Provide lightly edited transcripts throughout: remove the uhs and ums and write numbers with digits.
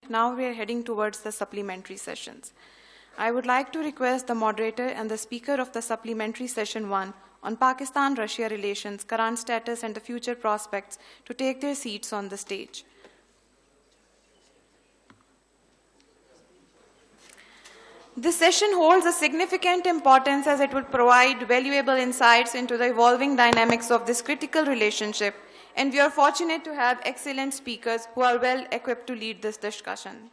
Now we are heading towards the supplementary sessions. I would like to request the moderator and the speaker of the supplementary session 1 on Pakistan-Russia relations, current status and the future prospects to take their seats on the stage. This session holds a significant importance as it will provide valuable insights into the evolving dynamics of this critical relationship, and we are fortunate to have excellent speakers who are well equipped to lead this discussion.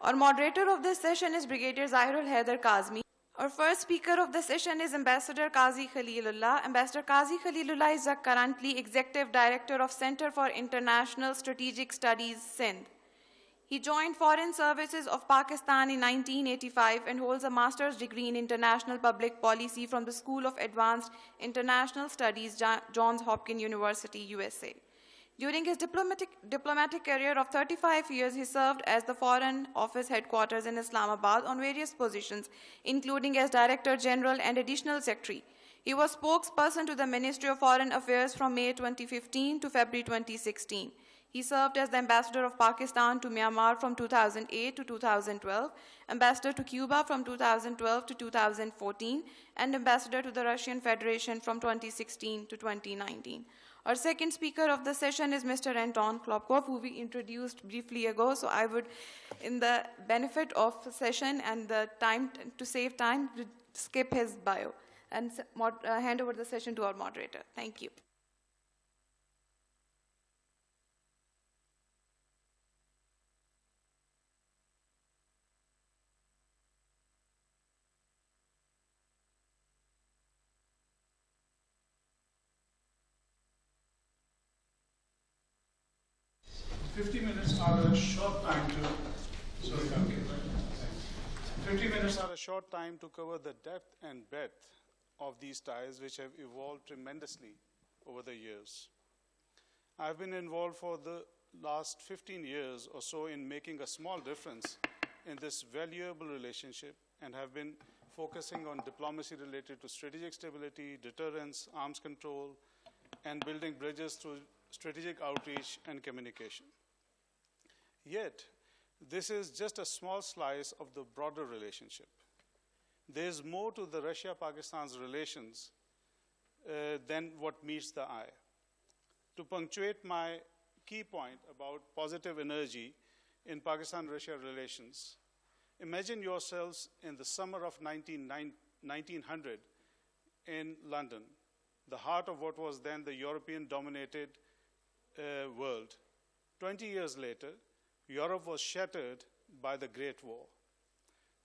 Our moderator of this session is Brigadier Zahirul Haider Kazmi. Our first speaker of the session is Ambassador Qazi Khalilullah. Ambassador Qazi Khalilullah is currently Executive Director of Center for International Strategic Studies, Sindh. He joined Foreign Services of Pakistan in 1985 and holds a master's degree in international public policy from the School of Advanced International Studies, Johns Hopkins University, USA. During his diplomatic career of 35 years, he served as the Foreign Office headquarters in Islamabad on various positions, including as Director General and Additional Secretary. He was spokesperson to the Ministry of Foreign Affairs from May 2015 to February 2016. He served as the Ambassador of Pakistan to Myanmar from 2008 to 2012, Ambassador to Cuba from 2012 to 2014, and Ambassador to the Russian Federation from 2016 to 2019. Our second speaker of the session is Mr. Anton Klopkov, who we introduced briefly ago. So I would, in the benefit of the session and the time, to save time, skip his bio and hand over the session to our moderator. Thank you. Fifty minutes are a short time to 50 minutes are a short time to cover the depth and breadth of these ties, which have evolved tremendously over the years. I've been involved for the last 15 years or so in making a small difference in this valuable relationship and have been focusing on diplomacy related to strategic stability, deterrence, arms control, and building bridges through strategic outreach and communication. Yet, this is just a small slice of the broader relationship. There is more to the Russia-Pakistan's relations than what meets the eye. To punctuate my key point about positive energy in Pakistan-Russia relations, imagine yourselves in the summer of 1900 in London, the heart of what was then the European-dominated world. 20 years later, Europe was shattered by the Great War.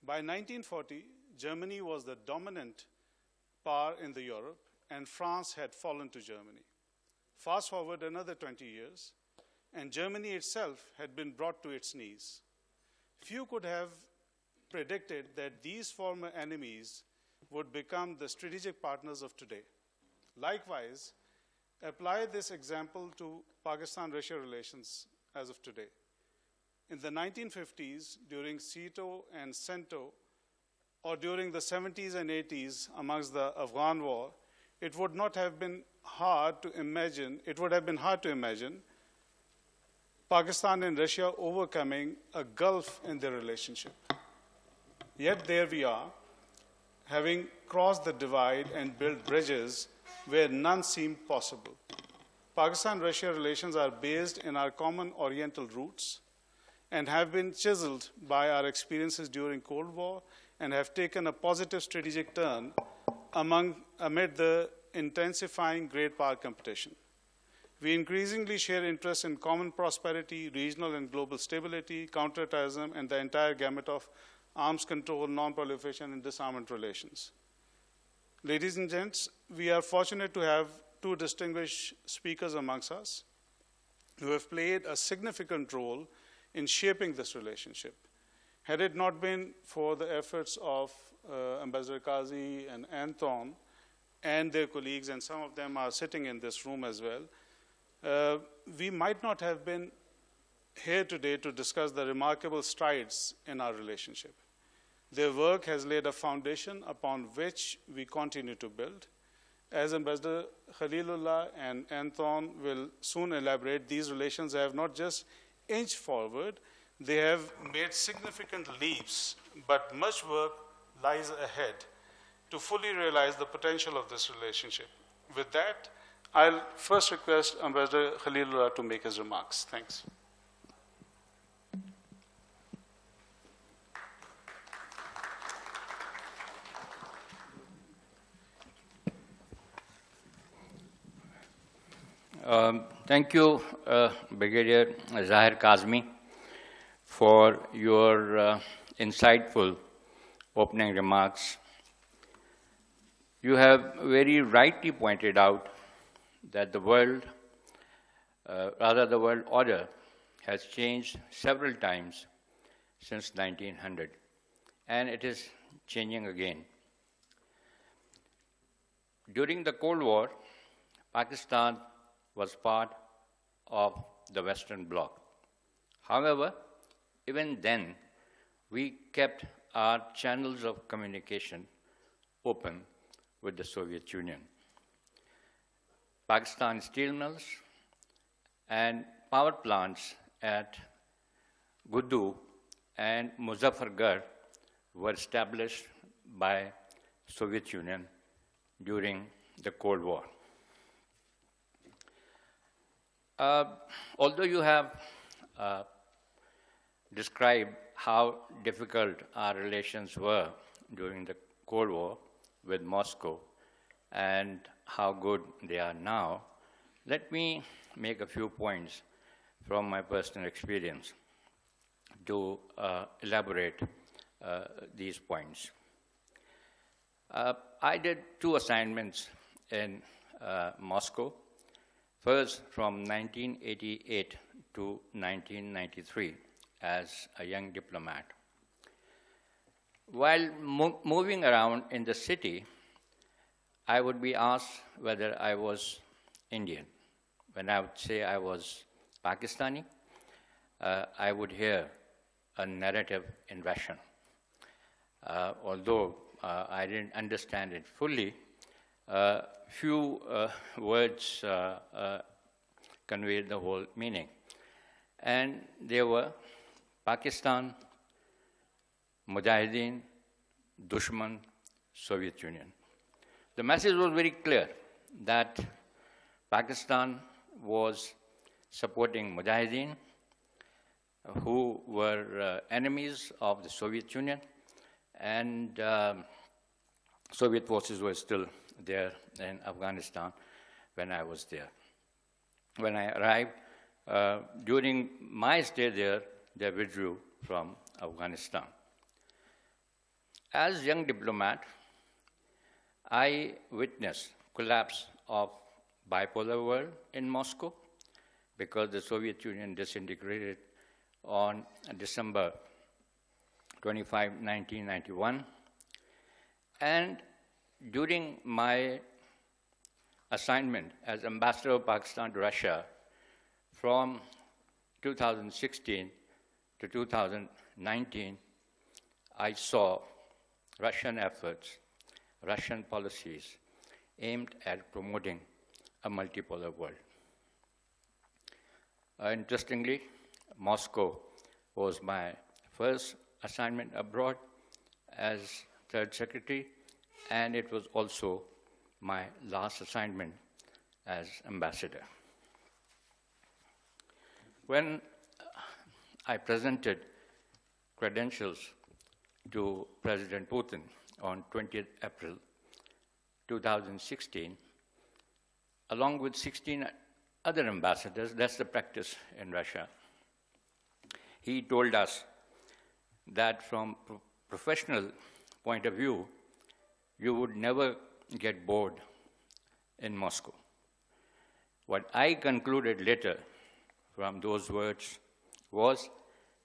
By 1940, Germany was the dominant power in the Europe, and France had fallen to Germany. Fast forward another 20 years, and Germany itself had been brought to its knees. Few could have predicted that these former enemies would become the strategic partners of today. Likewise, apply this example to Pakistan-Russia relations as of today. In the 1950s, during SEATO and CENTO, or during the 70s and 80s amongst the Afghan war, it would have been hard to imagine Pakistan and Russia overcoming a gulf in their relationship. Yet there we are, having crossed the divide and built bridges where none seemed possible. Pakistan-Russia relations are based in our common Oriental roots and have been chiseled by our experiences during Cold War and have taken a positive strategic turn amid the intensifying great power competition. We increasingly share interests in common prosperity, regional and global stability, counterterrorism, and the entire gamut of arms control, non-proliferation, and disarmament relations. Ladies and gents, we are fortunate to have two distinguished speakers amongst us who have played a significant role in shaping this relationship. Had it not been for the efforts of Ambassador Qazi and Anton and their colleagues, and some of them are sitting in this room as well, we might not have been here today to discuss the remarkable strides in our relationship. Their work has laid a foundation upon which we continue to build. As Ambassador Khalilullah and Anton will soon elaborate, these relations have not just inched forward, They have made significant leaps, but much work lies ahead to fully realize the potential of this relationship. With that, I'll first request Ambassador Khalilullah to make his remarks. Thanks. Thank you, Brigadier Zahir Kazmi, for your insightful opening remarks. You have very rightly pointed out that the world, the world order has changed several times since 1900, and it is changing again. During the Cold War, Pakistan was part of the Western Bloc. However, even then, we kept our channels of communication open with the Soviet Union. Pakistan steel mills and power plants at Guddu and Muzaffargarh were established by Soviet Union during the Cold War. Although you have described how difficult our relations were during the Cold War with Moscow and how good they are now, let me make a few points from my personal experience to elaborate these points. I did 2 assignments in Moscow. First, from 1988 to 1993 as a young diplomat. While moving around in the city, I would be asked whether I was Indian. When I would say I was Pakistani, I would hear a narrative in Russian. Although I didn't understand it fully, few words conveyed the whole meaning. And they were Pakistan, Mujahideen, Dushman, Soviet Union. The message was very clear that Pakistan was supporting Mujahideen, who were enemies of the Soviet Union, and Soviet forces were still there in Afghanistan when I was there. When I arrived, during my stay there, they withdrew from Afghanistan. As young diplomat, I witnessed collapse of bipolar world in Moscow because the Soviet Union disintegrated on December 25, 1991. And during my assignment as ambassador of Pakistan to Russia from 2016 to 2019, I saw Russian efforts, Russian policies aimed at promoting a multipolar world. Interestingly, Moscow was my first assignment abroad as Third Secretary, and it was also my last assignment as ambassador. When I presented credentials to President Putin on 20th April 2016, along with 16 other ambassadors, that's the practice in Russia, he told us that from professional point of view, you would never get bored in Moscow. What I concluded later from those words was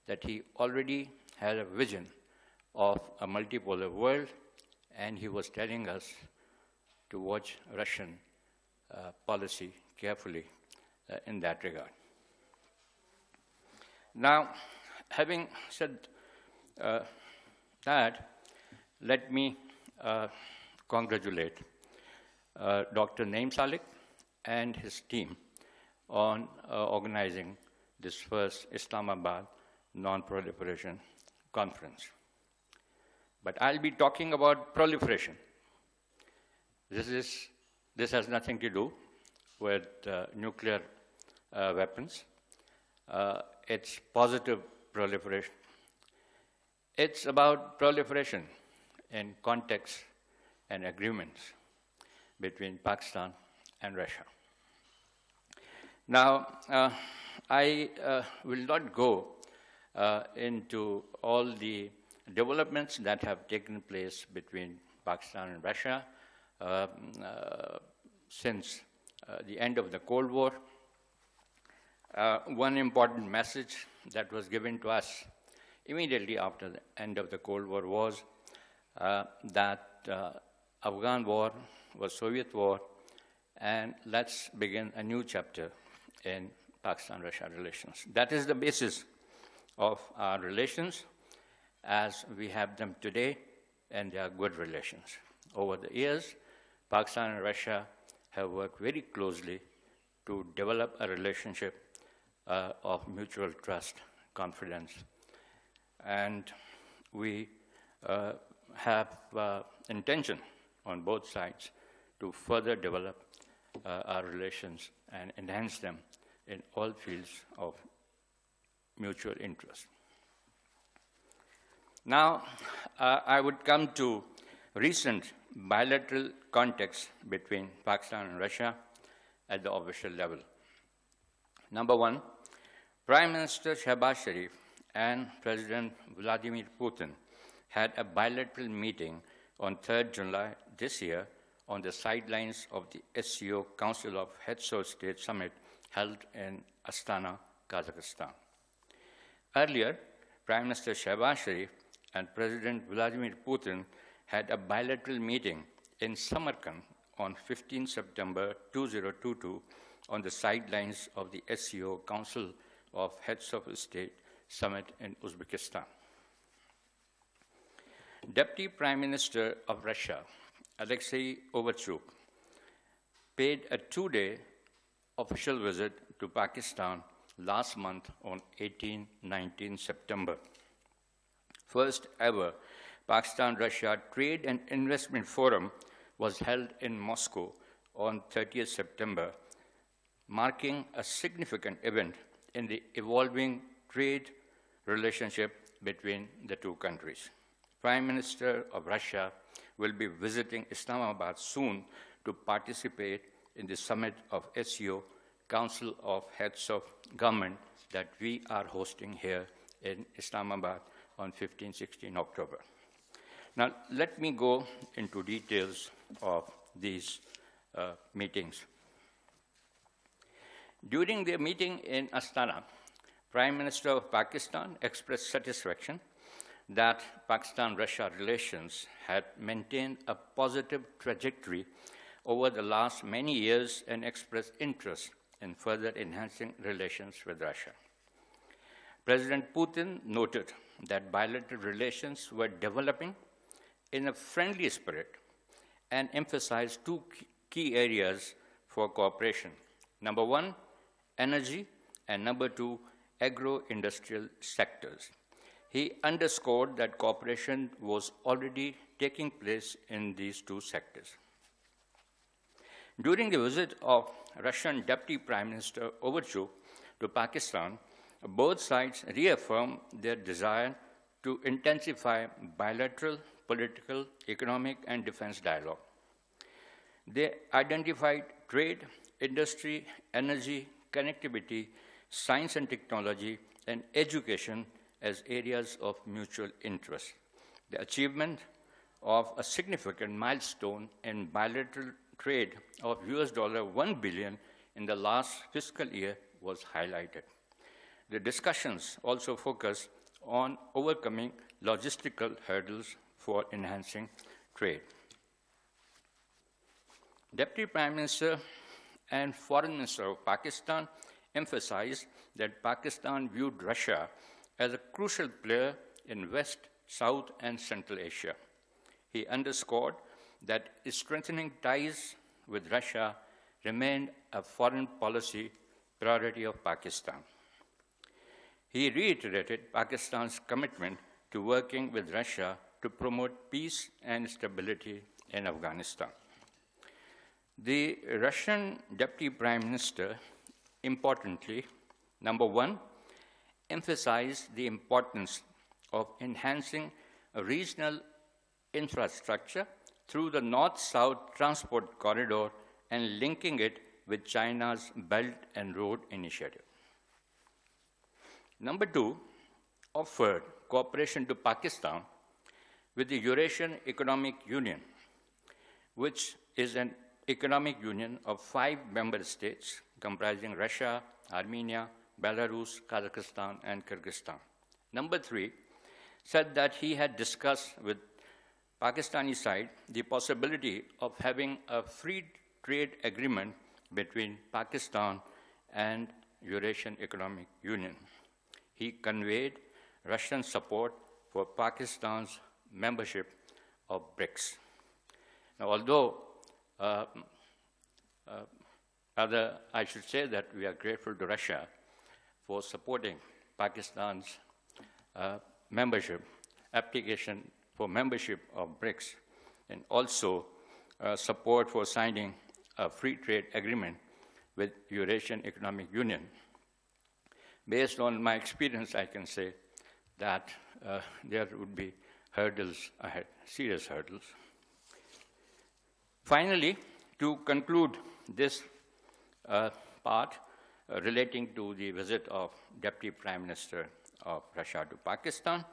that he already had a vision of a multipolar world, and he was telling us to watch Russian policy carefully in that regard. Now, having said that, let me congratulate Dr. Naeem Salik and his team on organizing this first Islamabad Non-Proliferation Conference. But I'll be talking about proliferation. This has nothing to do with nuclear weapons. It's positive proliferation. It's about proliferation in context and agreements between Pakistan and Russia. Now, I will not go into all the developments that have taken place between Pakistan and Russia since the end of the Cold War. One important message that was given to us immediately after the end of the Cold War was that Afghan war was Soviet war, and let's begin a new chapter in Pakistan-Russia relations. That is the basis of our relations as we have them today, and they are good relations. Over the years, Pakistan and Russia have worked very closely to develop a relationship of mutual trust, confidence, and we have intention on both sides to further develop our relations and enhance them in all fields of mutual interest. Now, I would come to recent bilateral contacts between Pakistan and Russia at the official level. Number one, Prime Minister Shehbaz Sharif and President Vladimir Putin had a bilateral meeting on 3rd July this year on the sidelines of the SCO Council of Heads of State Summit held in Astana, Kazakhstan. Earlier, Prime Minister Shehbaz Sharif and President Vladimir Putin had a bilateral meeting in Samarkand on 15 September 2022 on the sidelines of the SCO Council of Heads of State Summit in Uzbekistan. Deputy Prime Minister of Russia, Alexei Overchuk, paid a two-day official visit to Pakistan last month on 18-19 September. First ever Pakistan-Russia Trade and Investment Forum was held in Moscow on 30th September, marking a significant event in the evolving trade relationship between the two countries. Prime Minister of Russia will be visiting Islamabad soon to participate in the summit of SCO, Council of Heads of Government, that we are hosting here in Islamabad on 15-16 October. Now, let me go into details of these meetings. During their meeting in Astana, Prime Minister of Pakistan expressed satisfaction that Pakistan-Russia relations had maintained a positive trajectory over the last many years and expressed interest in further enhancing relations with Russia. President Putin noted that bilateral relations were developing in a friendly spirit and emphasized two key areas for cooperation. Number one, energy, and number two, agro-industrial sectors. He underscored that cooperation was already taking place in these two sectors. During the visit of Russian Deputy Prime Minister Overchuk to Pakistan, both sides reaffirmed their desire to intensify bilateral, political, economic, and defense dialogue. They identified trade, industry, energy, connectivity, science and technology, and education as areas of mutual interest. The achievement of a significant milestone in bilateral trade of $1 billion in the last fiscal year was highlighted. The discussions also focused on overcoming logistical hurdles for enhancing trade. Deputy Prime Minister and Foreign Minister of Pakistan emphasized that Pakistan viewed Russia as a crucial player in West, South, and Central Asia. He underscored that strengthening ties with Russia remained a foreign policy priority of Pakistan. He reiterated Pakistan's commitment to working with Russia to promote peace and stability in Afghanistan. The Russian Deputy Prime Minister, importantly, number one, emphasized the importance of enhancing a regional infrastructure through the North-South Transport Corridor and linking it with China's Belt and Road Initiative. Number two, offered cooperation to Pakistan with the Eurasian Economic Union, which is an economic union of 5 member states comprising Russia, Armenia, Belarus, Kazakhstan, and Kyrgyzstan. Number three, said that he had discussed with Pakistani side the possibility of having a free trade agreement between Pakistan and Eurasian Economic Union. He conveyed Russian support for Pakistan's membership of BRICS. Now, although I should say that we are grateful to Russia for supporting Pakistan's application for membership of BRICS, and also support for signing a free trade agreement with Eurasian Economic Union. Based on my experience, I can say that there would be hurdles ahead, serious hurdles. Finally, to conclude this part relating to the visit of Deputy Prime Minister of Russia to Pakistan,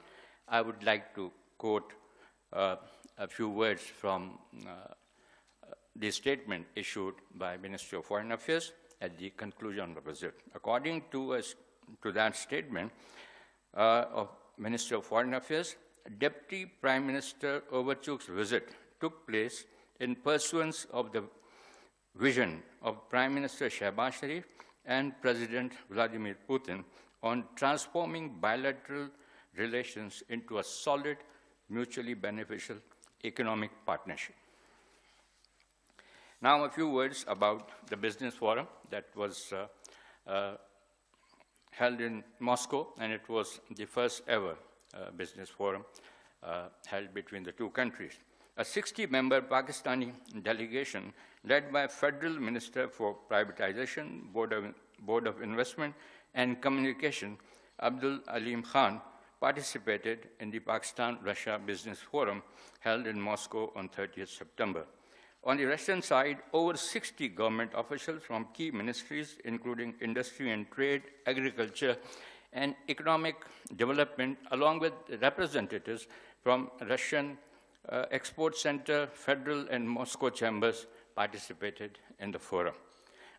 I would like to quote a few words from the statement issued by Ministry of Foreign Affairs at the conclusion of the visit. According to that statement of Ministry of Foreign Affairs, Deputy Prime Minister Overchuk's visit took place in pursuance of the vision of Prime Minister Shehbaz Sharif and President Vladimir Putin on transforming bilateral relations into a solid, mutually beneficial economic partnership. Now, a few words about the business forum that was held in Moscow, and it was the first ever business forum held between the two countries. A 60-member Pakistani delegation led by Federal Minister for Privatization, Board of Investment and Communication, Abdul Alim Khan, participated in the Pakistan-Russia Business Forum held in Moscow on 30th September. On the Russian side, over 60 government officials from key ministries, including industry and trade, agriculture, and economic development, along with representatives from Russian Export Center, Federal and Moscow chambers, participated in the forum.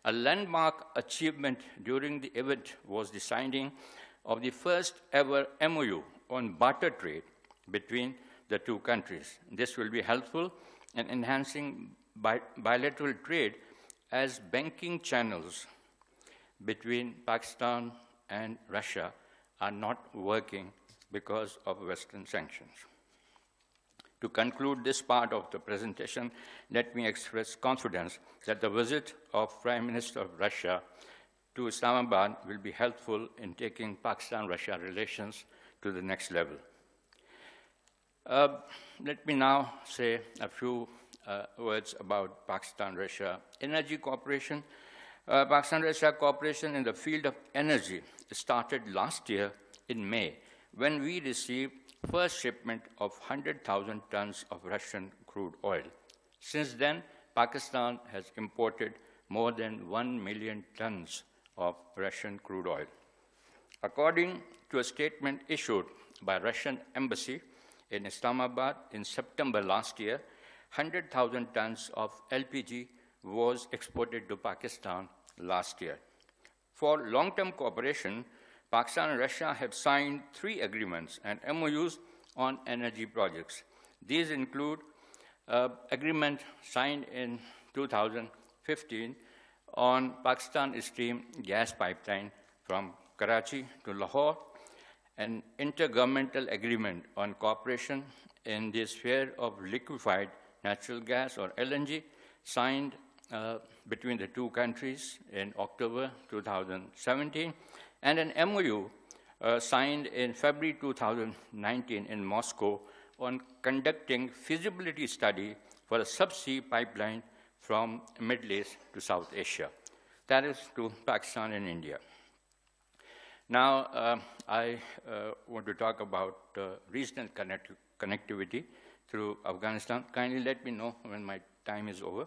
A landmark achievement during the event was the signing of the first ever MOU on barter trade between the two countries. This will be helpful in enhancing bilateral trade as banking channels between Pakistan and Russia are not working because of Western sanctions. To conclude this part of the presentation, let me express confidence that the visit of Prime Minister of Russia to Islamabad will be helpful in taking Pakistan-Russia relations to the next level. Let me now say a few words about Pakistan-Russia energy cooperation. Pakistan-Russia cooperation in the field of energy started last year in May, when we received first shipment of 100,000 tons of Russian crude oil. Since then, Pakistan has imported more than 1 million tons of Russian crude oil. According to a statement issued by Russian Embassy in Islamabad in September last year, 100,000 tons of LPG was exported to Pakistan last year. For long-term cooperation, Pakistan and Russia have signed 3 agreements and MOUs on energy projects. These include agreement signed in 2015 on Pakistan Stream gas pipeline from Karachi to Lahore, an intergovernmental agreement on cooperation in the sphere of liquefied natural gas or LNG signed between the two countries in October 2017, and an MOU signed in February 2019 in Moscow on conducting feasibility study for a subsea pipeline from Middle East to South Asia. That is to Pakistan and India. Now, I want to talk about regional connectivity through Afghanistan. Kindly let me know when my time is over.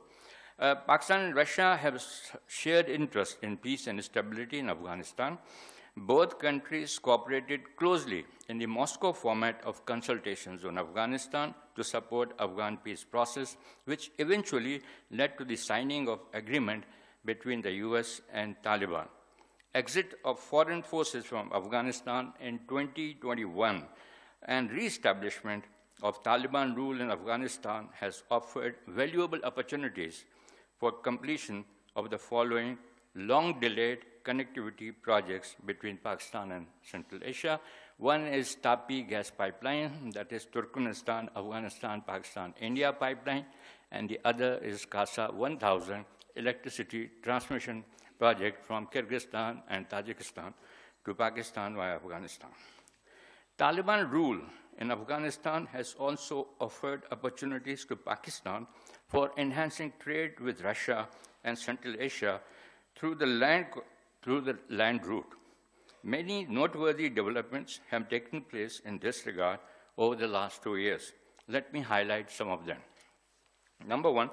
Pakistan and Russia have shared interest in peace and stability in Afghanistan. Both countries cooperated closely in the Moscow format of consultations on Afghanistan to support Afghan peace process, which eventually led to the signing of agreement between the US and Taliban. Exit of foreign forces from Afghanistan in 2021 and re-establishment of Taliban rule in Afghanistan has offered valuable opportunities for completion of the following long-delayed connectivity projects between Pakistan and Central Asia. One is Tapi gas pipeline, that is Turkmenistan, Afghanistan, Pakistan, India pipeline, and the other is Kasa 1000 electricity transmission project from Kyrgyzstan and Tajikistan to Pakistan via Afghanistan. Taliban rule in Afghanistan has also offered opportunities to Pakistan for enhancing trade with Russia and Central Asia through the land route. Many noteworthy developments have taken place in this regard over the last 2 years. Let me highlight some of them. Number one,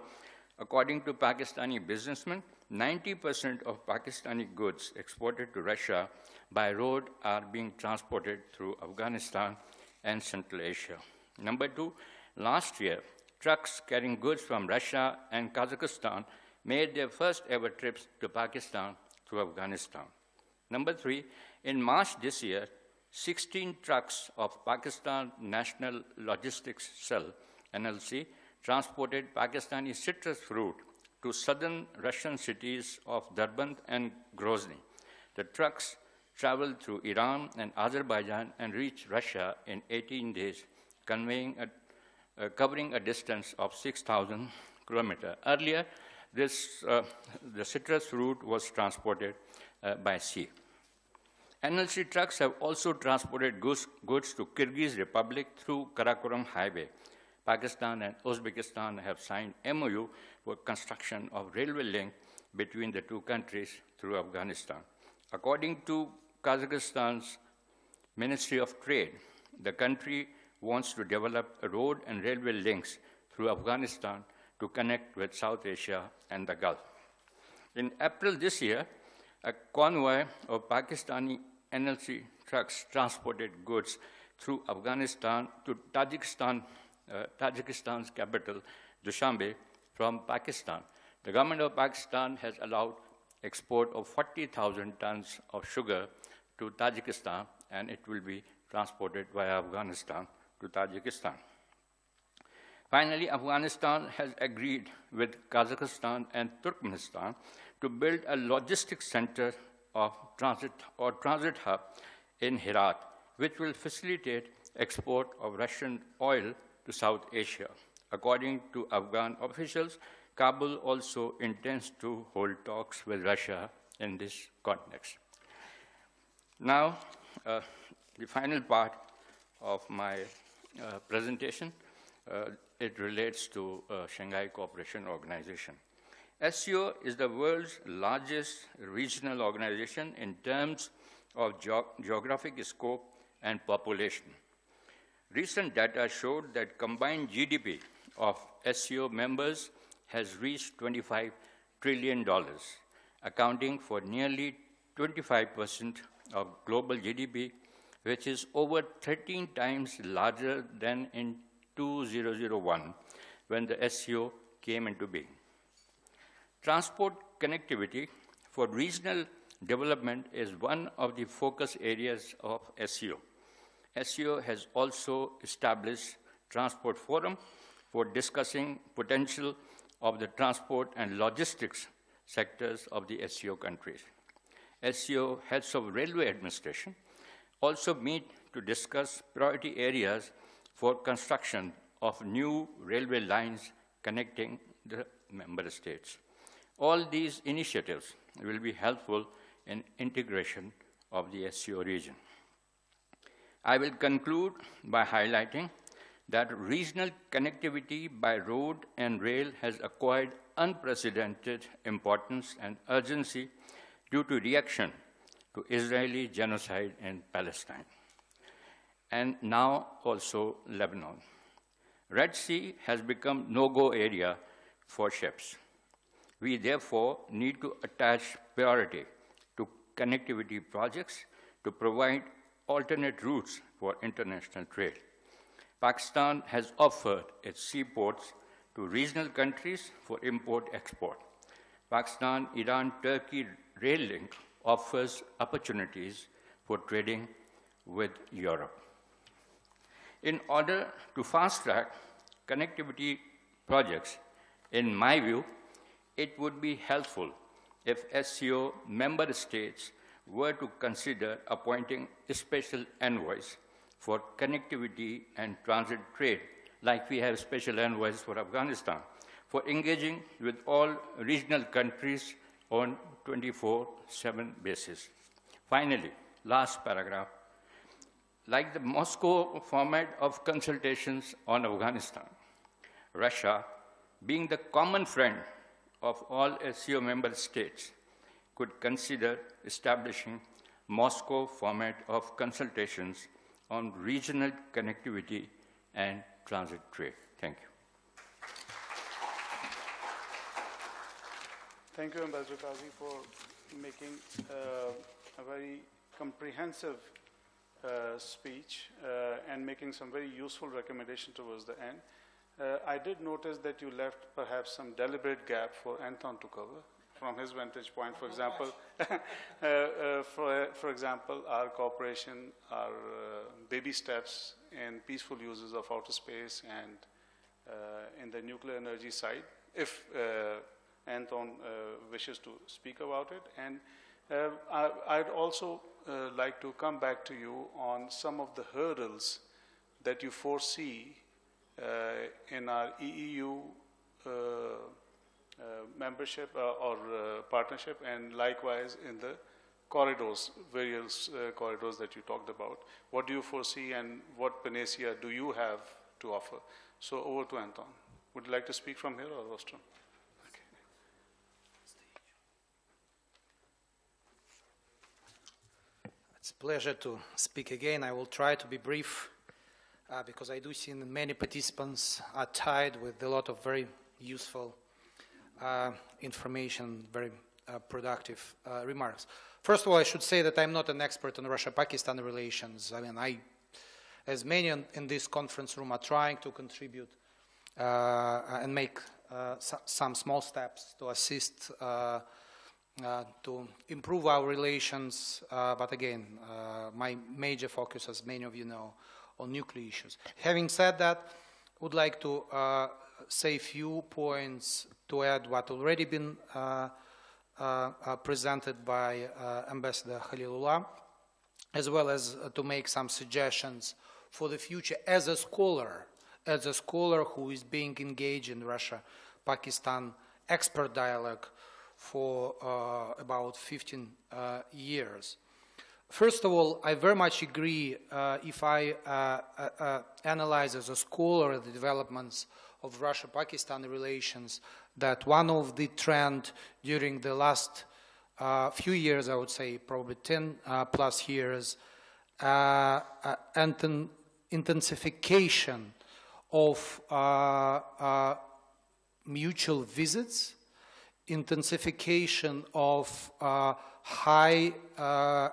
according to Pakistani businessmen, 90% of Pakistani goods exported to Russia by road are being transported through Afghanistan and Central Asia. Number two, last year, trucks carrying goods from Russia and Kazakhstan made their first ever trips to Pakistan through Afghanistan. Number three, in March this year, 16 trucks of Pakistan National Logistics Cell, NLC, transported Pakistani citrus fruit to southern Russian cities of Derbent and Grozny. The trucks traveled through Iran and Azerbaijan and reached Russia in 18 days, covering a distance of 6,000 kilometers. Earlier, the citrus fruit was transported by sea. NLC trucks have also transported goods to Kyrgyz Republic through Karakoram Highway. Pakistan and Uzbekistan have signed MOU for construction of railway link between the two countries through Afghanistan. According to Kazakhstan's Ministry of Trade, the country wants to develop road and railway links through Afghanistan to connect with South Asia and the Gulf. In April this year, a convoy of Pakistani NLC trucks transported goods through Afghanistan to Tajikistan's capital, Dushanbe, from Pakistan. The government of Pakistan has allowed export of 40,000 tons of sugar to Tajikistan, and it will be transported via Afghanistan to Tajikistan. Finally, Afghanistan has agreed with Kazakhstan and Turkmenistan to build a logistics center of transit hub in Herat, which will facilitate export of Russian oil to South Asia. According to Afghan officials, Kabul also intends to hold talks with Russia in this context. Now, the final part of my presentation, it relates to Shanghai Cooperation Organization. SCO is the world's largest regional organization in terms of geographic scope and population. Recent data showed that combined GDP of SCO members has reached $25 trillion, accounting for nearly 25% of global GDP, which is over 13 times larger than in 2001, when the SCO came into being. Transport connectivity for regional development is one of the focus areas of SCO. SCO has also established Transport Forum for discussing potential of the transport and logistics sectors of the SCO countries. SCO heads of railway administration also meet to discuss priority areas for construction of new railway lines connecting the member states. All these initiatives will be helpful in integration of the SCO region. I will conclude by highlighting that regional connectivity by road and rail has acquired unprecedented importance and urgency due to reaction to Israeli genocide in Palestine, and now also Lebanon. Red Sea has become no-go area for ships. We therefore need to attach priority to connectivity projects to provide alternate routes for international trade. Pakistan has offered its seaports to regional countries for import-export. Pakistan-Iran-Turkey rail link offers opportunities for trading with Europe. In order to fast-track connectivity projects, in my view, it would be helpful if SCO member states were to consider appointing special envoys for connectivity and transit trade, like we have special envoys for Afghanistan, for engaging with all regional countries on 24/7 basis. Finally, last paragraph. Like the Moscow format of consultations on Afghanistan, Russia, being the common friend of all SCO member states, could consider establishing Moscow format of consultations on regional connectivity and transit trade. Thank you. Thank you, Ambassador Kazi, for making a very comprehensive speech and making some very useful recommendations towards the end. I did notice that you left perhaps some deliberate gap for Anton to cover from his vantage point. For example, for example, our cooperation, our baby steps in peaceful uses of outer space and in the nuclear energy side, if Anton wishes to speak about it. And I'd also like to come back to you on some of the hurdles that you foresee in our EEU membership or partnership, and likewise in the corridors, various corridors that you talked about. What do you foresee and what panacea do you have to offer? So over to Anton. Would you like to speak from here or Rostrom? Okay. It's a pleasure to speak again. I will try to be brief because I do see that many participants are tied with a lot of very useful information, very productive remarks. First of all, I should say that I'm not an expert on Russia-Pakistan relations. I mean, as many in this conference room, are trying to contribute and make some small steps to assist to improve our relations. But again, my major focus, as many of you know, on nuclear issues. Having said that, I would like to say a few points to add what already been presented by Ambassador Khalilullah, as well as to make some suggestions for the future as a scholar who is being engaged in Russia-Pakistan expert dialogue for about 15 years. First of all, I very much agree if I analyze as a scholar the developments of Russia-Pakistan relations, that one of the trends during the last few years, I would say probably 10 plus years, intensification of mutual visits, intensification of high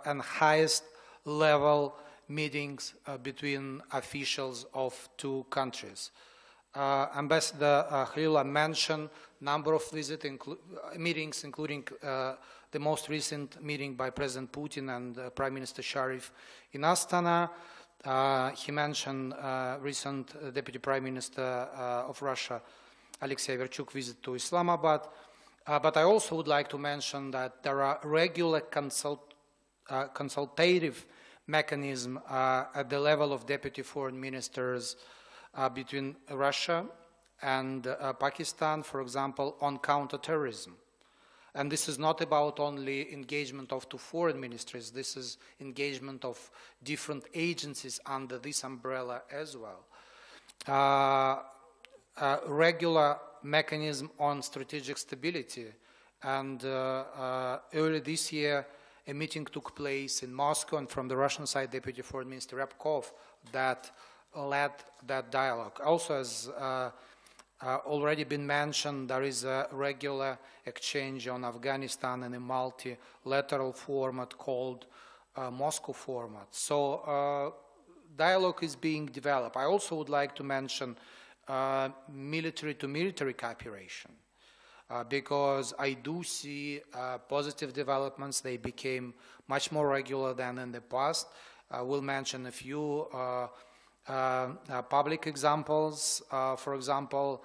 and highest level meetings between officials of two countries. Ambassador Khalilullah mentioned number of meetings, including the most recent meeting by President Putin and Prime Minister Sharif in Astana. He mentioned recent Deputy Prime Minister of Russia, Alexei Verchuk, visit to Islamabad. But I also would like to mention that there are regular consultative mechanisms at the level of deputy foreign ministers between Russia and Pakistan, for example, on counterterrorism. And this is not about only engagement of two foreign ministries, this is engagement of different agencies under this umbrella as well. Regular mechanism on strategic stability, and early this year a meeting took place in Moscow, and from the Russian side Deputy Foreign Minister Ryabkov that led that dialogue. Also, as already been mentioned, there is a regular exchange on Afghanistan in a multilateral format called Moscow format. So dialogue is being developed. I also would like to mention military-to-military cooperation because I do see positive developments. They became much more regular than in the past. I will mention a few public examples. For example,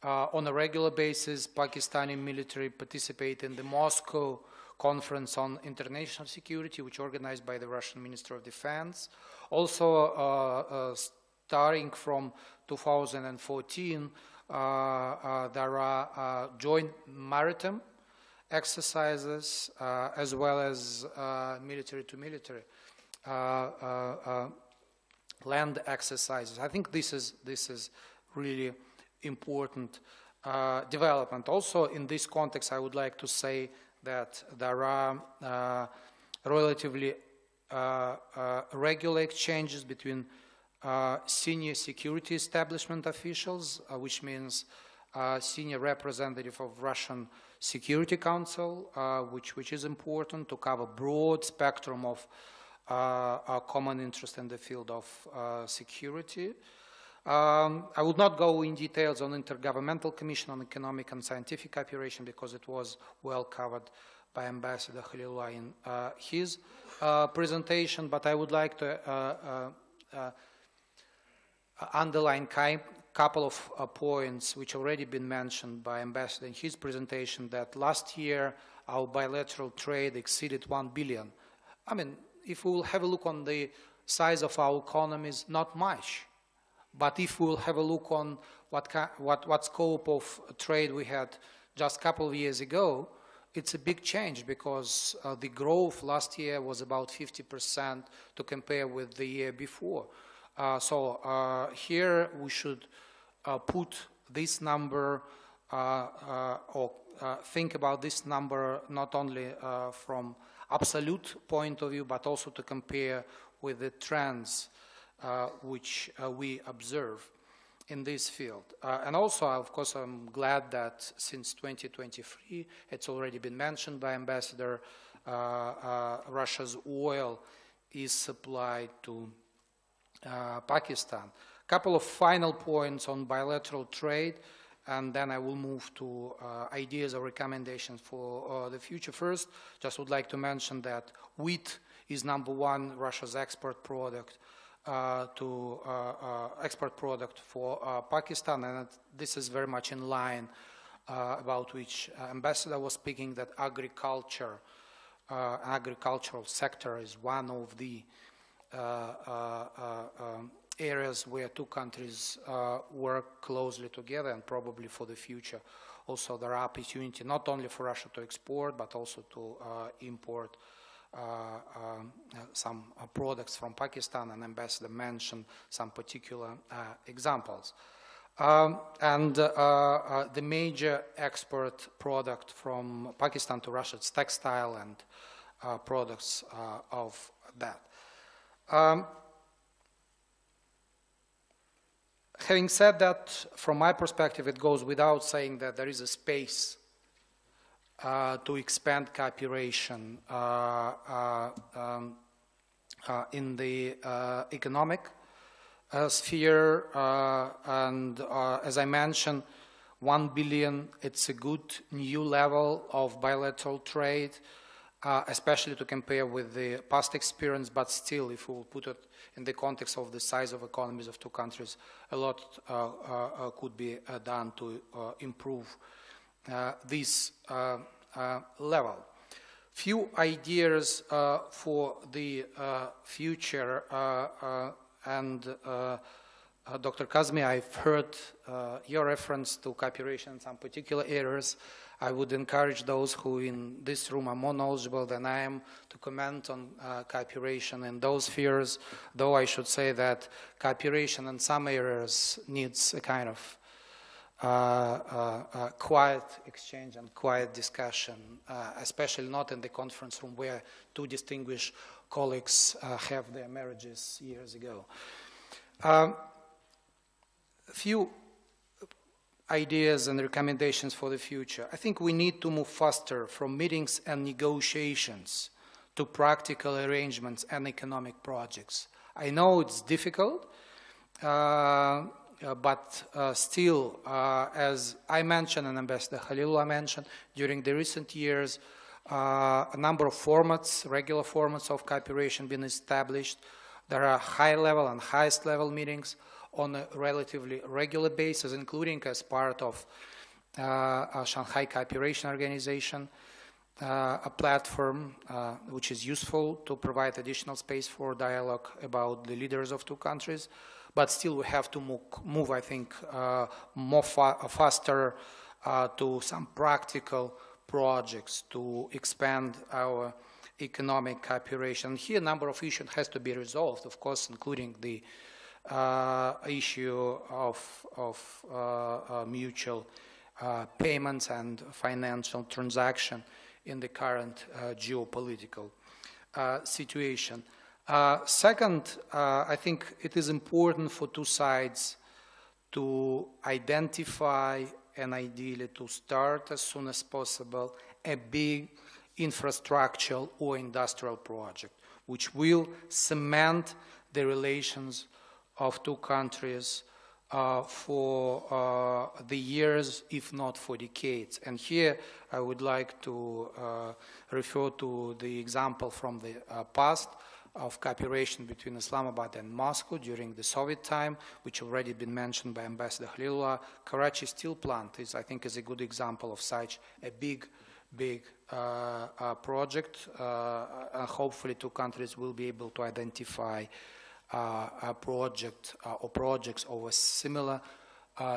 on a regular basis, Pakistani military participate in the Moscow Conference on International Security, which is organized by the Russian Minister of Defense. Also, starting from 2014, there are joint maritime exercises as well as military-to-military land exercises. I think this is really important development. Also, in this context, I would like to say that there are relatively regular exchanges between senior security establishment officials, which means senior representative of Russian Security Council, which is important to cover broad spectrum of our common interest in the field of security. I would not go in details on Intergovernmental Commission on Economic and Scientific Cooperation because it was well covered by Ambassador Khalilullah in his presentation, but I would like to underline a couple of points which already been mentioned by Ambassador in his presentation, that last year our bilateral trade exceeded 1 billion. I mean, if we will have a look on the size of our economies, not much. But if we will have a look on what scope of trade we had just a couple of years ago, it's a big change because the growth last year was about 50% to compare with the year before. So here we should put this number or think about this number not only from absolute point of view, but also to compare with the trends which we observe in this field. And also, of course, I'm glad that since 2023, it's already been mentioned by Ambassador, Russia's oil is supplied to Pakistan. A couple of final points on bilateral trade, and then I will move to ideas or recommendations for the future. First, just would like to mention that wheat is #1 Russia's export product for Pakistan, and this is very much in line about which Ambassador was speaking, that agricultural sector is one of the areas where two countries work closely together, and probably for the future also there are opportunity not only for Russia to export but also to import some products from Pakistan, and Ambassador mentioned some particular examples. And the major export product from Pakistan to Russia is textile and products of that. Having said that, from my perspective, it goes without saying that there is a space to expand cooperation in the economic sphere, and as I mentioned, 1 billion, it's a good new level of bilateral trade, especially to compare with the past experience, but still, if we will put it in the context of the size of economies of two countries, a lot could be done to improve this level. Few ideas for the future, and Dr. Kazmi, I've heard your reference to cooperation in some particular areas. I would encourage those who in this room are more knowledgeable than I am to comment on cooperation in those spheres, though I should say that cooperation in some areas needs a kind of quiet exchange and quiet discussion, especially not in the conference room where two distinguished colleagues have their marriages years ago. A few ideas and recommendations for the future. I think we need to move faster from meetings and negotiations to practical arrangements and economic projects. I know it's difficult, but still, as I mentioned and Ambassador Khalilullah mentioned, during the recent years, a number of formats, regular formats of cooperation been established. There are high-level and highest-level meetings on a relatively regular basis, including as part of Shanghai Cooperation Organization, a platform which is useful to provide additional space for dialogue about the leaders of two countries. But still we have to move I think, faster to some practical projects to expand our economic cooperation. Here a number of issues has to be resolved, of course, including the issue of mutual payments and financial transaction in the current geopolitical situation. Second, I think it is important for two sides to identify and ideally to start as soon as possible a big infrastructural or industrial project which will cement the relations of two countries for the years, if not for decades. And here I would like to refer to the example from the past of cooperation between Islamabad and Moscow during the Soviet time, which already been mentioned by Ambassador Khalilullah. Karachi steel plant is, I think, is a good example of such a big project. Hopefully two countries will be able to identify a project or projects of a similar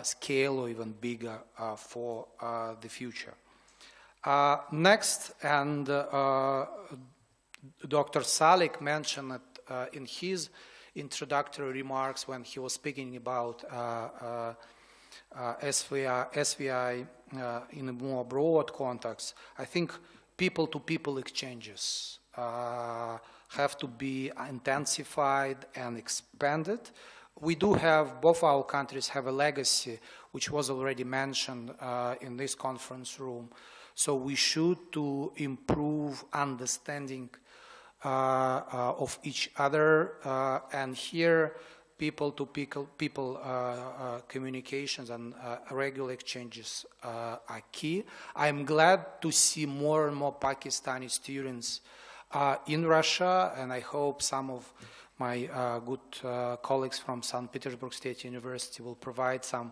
scale or even bigger for the future. Next, and Dr. Salik mentioned it in his introductory remarks when he was speaking about SVI in a more broad context. I think people-to-people exchanges have to be intensified and expanded. We do have, both our countries have a legacy, which was already mentioned in this conference room. So we should to improve understanding of each other, and here people-to-people communications and regular exchanges are key. I'm glad to see more and more Pakistani students in Russia, and I hope some of my good colleagues from St. Petersburg State University will provide some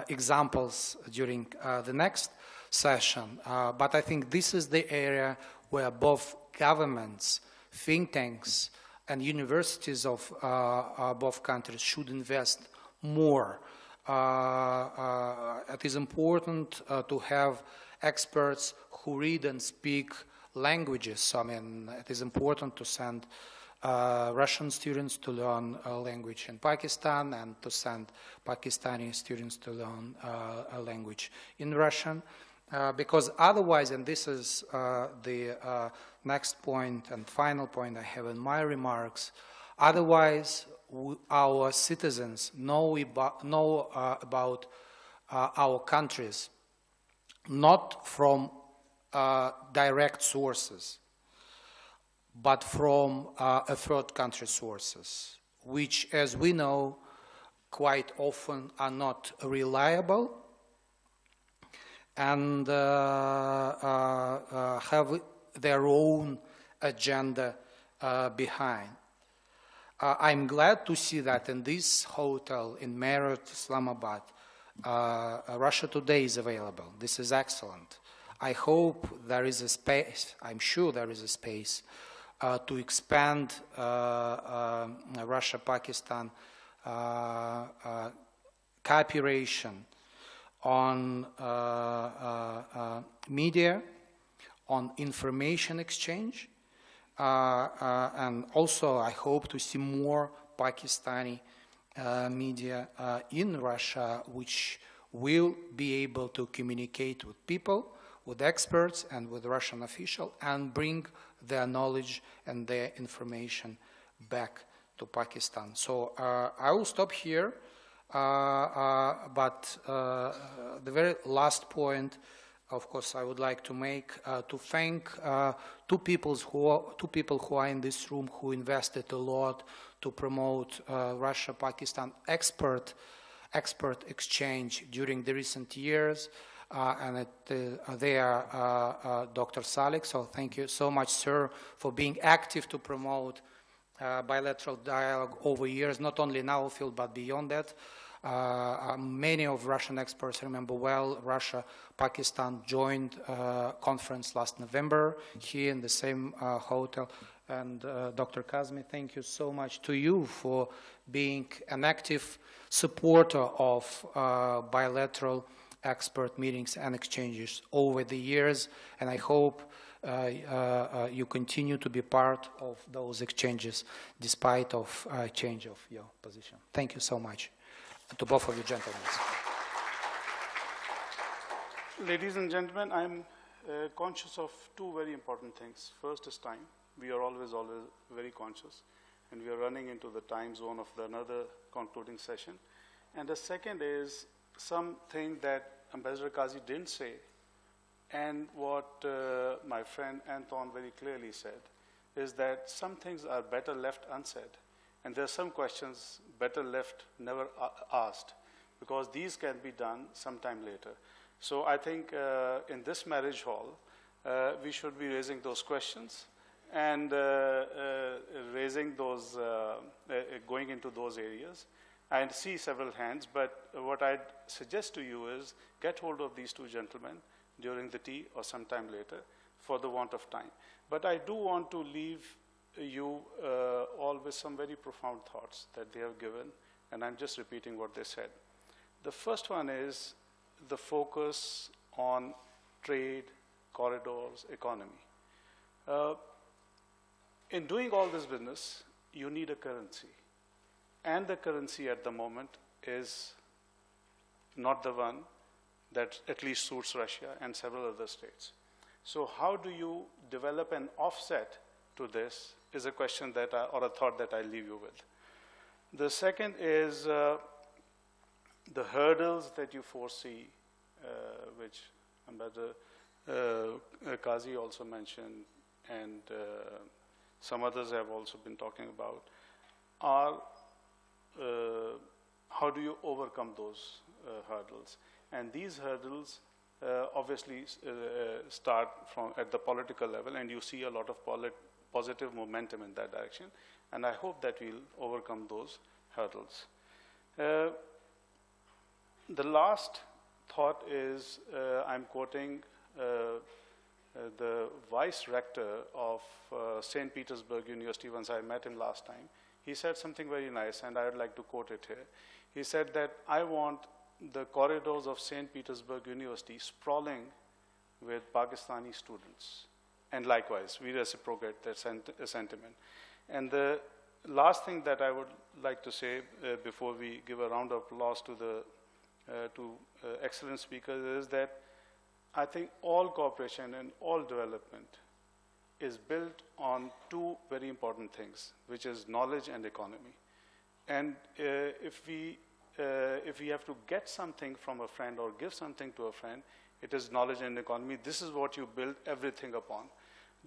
examples during the next session. But I think this is the area where both governments, think tanks, and universities of both countries should invest more. It is important to have experts who read and speak languages. So, I mean, it is important to send Russian students to learn a language in Pakistan and to send Pakistani students to learn a language in Russian. Because otherwise, and this is the next point and final point I have in my remarks, otherwise our citizens know about our countries not from direct sources, but from a third country sources, which, as we know, quite often are not reliable and have their own agenda behind. I'm glad to see that in this hotel in Marriott, Islamabad, Russia Today is available. This is excellent. I hope there is a space, I'm sure there is a space to expand Russia-Pakistan cooperation on media, on information exchange, and also I hope to see more Pakistani media in Russia, which will be able to communicate with people, with experts, and with Russian officials, and bring their knowledge and their information back to Pakistan. So I will stop here, but the very last point, of course, I would like to make, to thank two people who are in this room who invested a lot to promote Russia-Pakistan expert exchange during the recent years. And they are Dr. Salik, so thank you so much, sir, for being active to promote bilateral dialogue over years, not only in our field, but beyond that. Many of Russian experts remember well, Russia-Pakistan joint conference last November here in the same hotel. And Dr. Kazmi, thank you so much to you for being an active supporter of bilateral expert meetings and exchanges over the years, and I hope you continue to be part of those exchanges despite of change of your position. Thank you so much to both of you gentlemen. Ladies and gentlemen, I'm conscious of two very important things. First is time. We are always very conscious, and we are running into the time zone of another concluding session. And the second is something that Ambassador Kazi didn't say, and what my friend Anton very clearly said, is that some things are better left unsaid, and there are some questions better left never asked, because these can be done sometime later. So I think in this marriage hall, we should be raising those questions and raising those, going into those areas. I see several hands, but what I'd suggest to you is get hold of these two gentlemen during the tea or sometime later for the want of time. But I do want to leave you all with some very profound thoughts that they have given, and I'm just repeating what they said. The first one is the focus on trade, corridors, economy. In doing all this business, you need a currency. And the currency at the moment is not the one that at least suits Russia and several other states. So how do you develop an offset to this is a question that or a thought that I leave you with. The second is the hurdles that you foresee, which Ambassador Kazi also mentioned, and some others have also been talking about, are how do you overcome those hurdles? And these hurdles obviously start from at the political level, and you see a lot of positive momentum in that direction. And I hope that we'll overcome those hurdles. The last thought is, I'm quoting the vice rector of St. Petersburg University. Once I met him last time, he said something very nice, and I would like to quote it here. He said that I want the corridors of St. Petersburg University sprawling with Pakistani students. And likewise, we reciprocate that sentiment. And the last thing that I would like to say before we give a round of applause to the excellent speakers is that I think all cooperation and all development is built on two very important things, which is knowledge and economy. And if we have to get something from a friend or give something to a friend, it is knowledge and economy. This is what you build everything upon.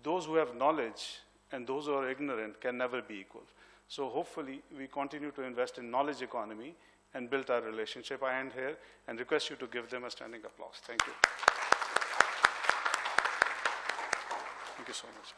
Those who have knowledge and those who are ignorant can never be equal. So hopefully we continue to invest in knowledge economy and build our relationship. I end here and request you to give them a standing applause. Thank you. Thank you so much.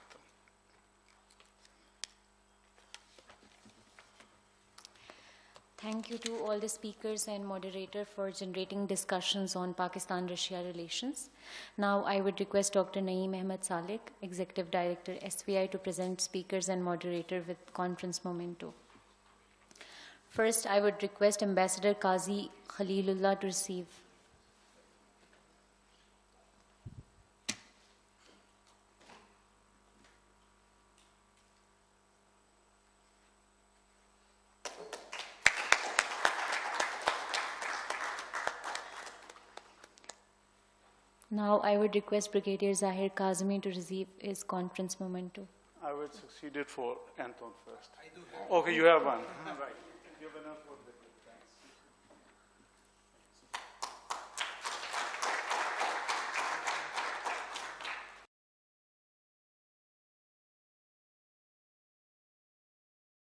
Thank you to all the speakers and moderator for generating discussions on Pakistan-Russia relations. Now I would request Dr. Naeem Ahmed Salik, Executive Director, SVI, to present speakers and moderator with conference memento. First, I would request Ambassador Qazi Khalilullah to receive. Now I would request Brigadier Zahir Kazmi to receive his conference memento. I will succeed it for Anton first. Okay, you have one. Right. You have enough for the